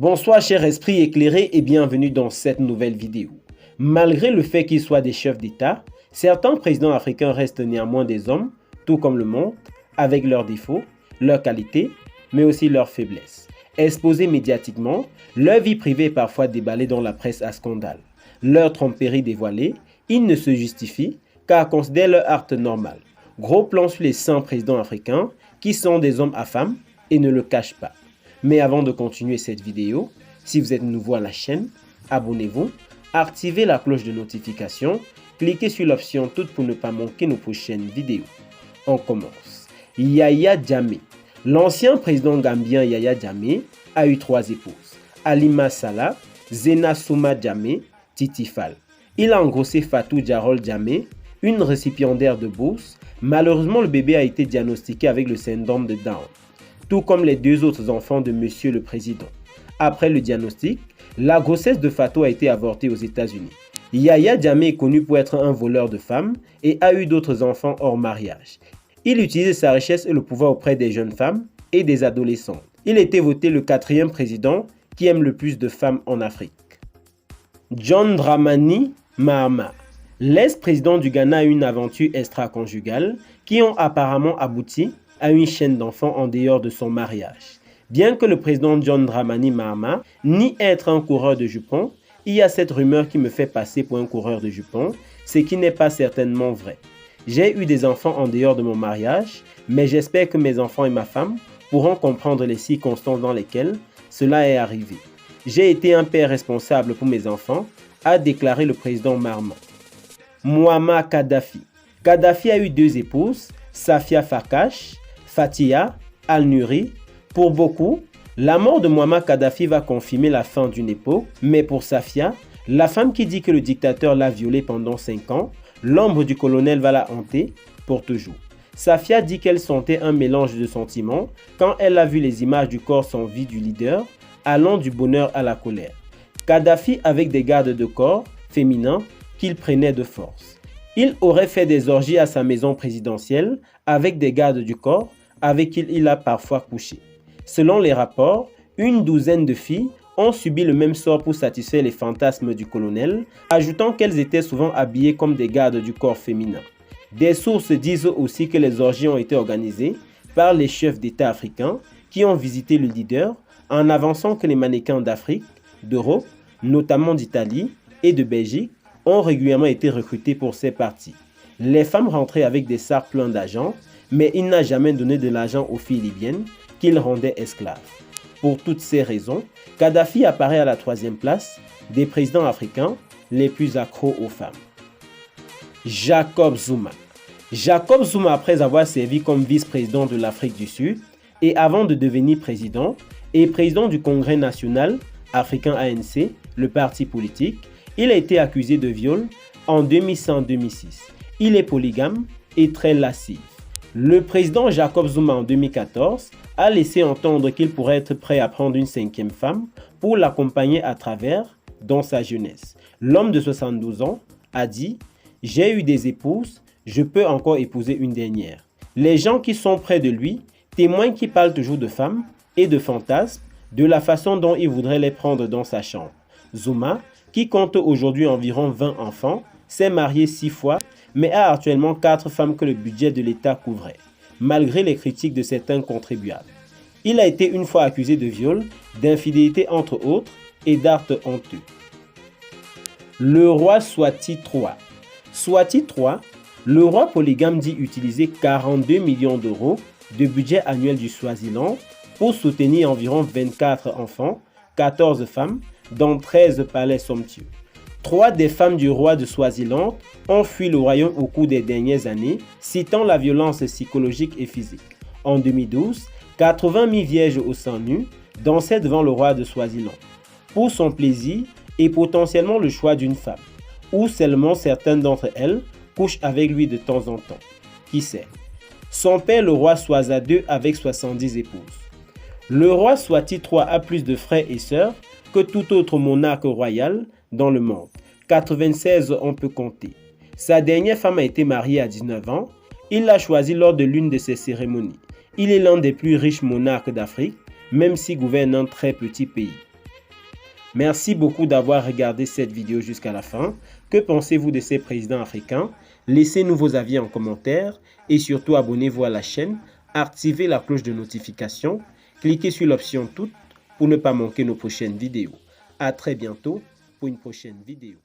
Bonsoir chers esprits éclairés et bienvenue dans cette nouvelle vidéo. Malgré le fait qu'ils soient des chefs d'État, certains présidents africains restent néanmoins des hommes, tout comme le monde, avec leurs défauts, leurs qualités, mais aussi leurs faiblesses. Exposés médiatiquement, leur vie privée est parfois déballée dans la presse à scandale. Leur tromperie dévoilée, ils ne se justifient car considèrent leur acte normal. Gros plan sur les 100 présidents africains qui sont des hommes à femmes et ne le cachent pas. Mais avant de continuer cette vidéo, si vous êtes nouveau à la chaîne, abonnez-vous, activez la cloche de notification, cliquez sur l'option toute pour ne pas manquer nos prochaines vidéos. On commence. Yaya Jammeh. L'ancien président gambien Yaya Jammeh a eu 3 épouses. Halima Saleh, Zena Souma Jammeh, Titi Fall. Il a engrossé Fatou Jarol Jammeh, une récipiendaire de bourse. Malheureusement, le bébé a été diagnostiqué avec le syndrome de Down, tout comme les 2 autres enfants de Monsieur le Président. Après le diagnostic, la grossesse de Fatou a été avortée aux États-Unis. Yaya Jammeh est connu pour être un voleur de femmes et a eu d'autres enfants hors mariage. Il utilisait sa richesse et le pouvoir auprès des jeunes femmes et des adolescentes. Il était voté le 4e président qui aime le plus de femmes en Afrique. John Dramani Mahama. L'ex-président du Ghana a eu une aventure extra-conjugale qui ont apparemment abouti à une chaîne d'enfants en dehors de son mariage. Bien que le président John Dramani Mahama nie être un coureur de jupons, il y a cette rumeur qui me fait passer pour un coureur de jupons, ce qui n'est pas certainement vrai. J'ai eu des enfants en dehors de mon mariage, mais j'espère que mes enfants et ma femme pourront comprendre les circonstances dans lesquelles cela est arrivé. J'ai été un père responsable pour mes enfants, a déclaré le président Mahama. Muammar Kadhafi. Kadhafi a eu 2 épouses, Safia Farkash, Fatia Al-Nuri. Pour beaucoup, la mort de Muammar Kadhafi va confirmer la fin d'une époque, mais pour Safia, la femme qui dit que le dictateur l'a violée pendant 5 ans, l'ombre du colonel va la hanter pour toujours. Safia dit qu'elle sentait un mélange de sentiments quand elle a vu les images du corps sans vie du leader, allant du bonheur à la colère. Kadhafi avec des gardes de corps féminins qu'il prenait de force. Il aurait fait des orgies à sa maison présidentielle avec des gardes du corps avec qui il a parfois couché. Selon les rapports, une douzaine de filles ont subi le même sort pour satisfaire les fantasmes du colonel, ajoutant qu'elles étaient souvent habillées comme des gardes du corps féminin. Des sources disent aussi que les orgies ont été organisées par les chefs d'État africains qui ont visité le leader en avançant que les mannequins d'Afrique, d'Europe, notamment d'Italie et de Belgique, ont régulièrement été recrutés pour ces parties. Les femmes rentraient avec des sacs pleins d'argent, mais il n'a jamais donné de l'argent aux filles libyennes qu'il rendait esclaves. Pour toutes ces raisons, Kadhafi apparaît à la 3e place des présidents africains les plus accros aux femmes. Jacob Zuma. Jacob Zuma, après avoir servi comme vice-président de l'Afrique du Sud et avant de devenir président, est président du Congrès national africain ANC, le parti politique. Il a été accusé de viol en 2005-2006. Il est polygame et très lascif. Le président Jacob Zuma en 2014 a laissé entendre qu'il pourrait être prêt à prendre une 5e femme pour l'accompagner à travers dans sa jeunesse. L'homme de 72 ans a dit « J'ai eu des épouses, je peux encore épouser une dernière ». Les gens qui sont près de lui témoignent qu'il parle toujours de femmes et de fantasmes, de la façon dont il voudrait les prendre dans sa chambre. Zuma, qui compte aujourd'hui environ 20 enfants, s'est marié 6 fois, mais a actuellement 4 femmes que le budget de l'État couvrait, malgré les critiques de certains contribuables. Il a été une fois accusé de viol, d'infidélité entre autres, et d'actes honteux. Le roi Swati III. Swati III, le roi polygame dit utiliser 42 millions d'euros de budget annuel du Swaziland pour soutenir environ 24 enfants, 14 femmes, dans 13 palais somptueux. 3 des femmes du roi de Swaziland ont fui le royaume au cours des dernières années, citant la violence psychologique et physique. En 2012, 80 000 vierges au sang nu dansaient devant le roi de Swaziland, pour son plaisir et potentiellement le choix d'une femme, ou seulement certaines d'entre elles couchent avec lui de temps en temps. Qui sait? Son père, le roi Swaza II, avec 70 épouses. Le roi Swati III a plus de frères et sœurs que tout autre monarque royal dans le monde. 96 on peut compter. Sa dernière femme a été mariée à 19 ans. Il l'a choisie lors de l'une de ses cérémonies. Il est l'un des plus riches monarques d'Afrique, même s'il gouverne un très petit pays. Merci beaucoup d'avoir regardé cette vidéo jusqu'à la fin. Que pensez-vous de ces présidents africains? Laissez-nous vos avis en commentaire et surtout abonnez-vous à la chaîne, activez la cloche de notification, cliquez sur l'option toutes pour ne pas manquer nos prochaines vidéos. À très bientôt pour une prochaine vidéo.